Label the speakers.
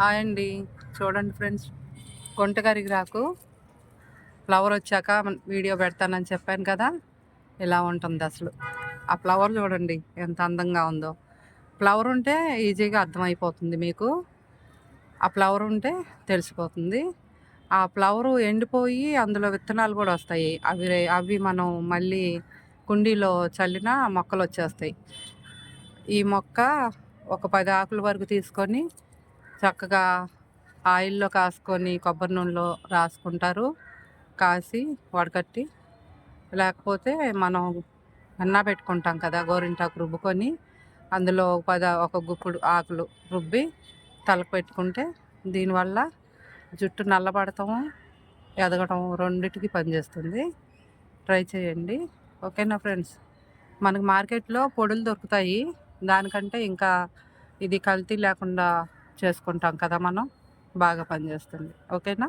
Speaker 1: Hi అండి. చూడండి friends, గుంటగరిగిరాకు flower వచ్చాక వీడియో పెడతానని చెప్పాను కదా! ఇలా ఉంటుంది అసలు. ఆ ఫ్లవర్ చూడండి ఎంత అందంగా ఉందో. ఫ్లవర్ ఉంటే ఈజీగా అర్థమైపోతుంది మీకు. ఆ ఫ్లవర్ ఉంటే తెలిసిపోతుంది. ఆ ఫ్లవరు ఎండిపోయి అందులో విత్తనాలు కూడా వస్తాయి. అవి మనం మళ్ళీ కుండీలో చల్లినా మొక్కలొచ్చేస్తాయి. ఈ మొక్క ఒక 10 ఆకుల వరకు తీసుకొని చక్కగా ఆయిల్‌లో కాసుకొని కొబ్బరి నూనెలో రాసుకుంటారు. కాసి వడకట్టి, లేకపోతే మనం పెట్టుకుంటాం కదా! గోరింటాకు రుబ్బుకొని అందులో ఒక గుప్పుడు ఆకులు రుబ్బి తలకు పెట్టుకుంటే దీనివల్ల జుట్టు నల్లబడటము, ఎదగడం రెండిటికి పనిచేస్తుంది. ట్రై చేయండి. ఓకేనా ఫ్రెండ్స్? మనకు మార్కెట్‌లో పొడులు దొరుకుతాయి. దానికంటే ఇంకా ఇది కల్తీ లేకుండా చేసుకుంటాం కదా మనం. బాగా పనిచేస్తుంది. ఓకేనా?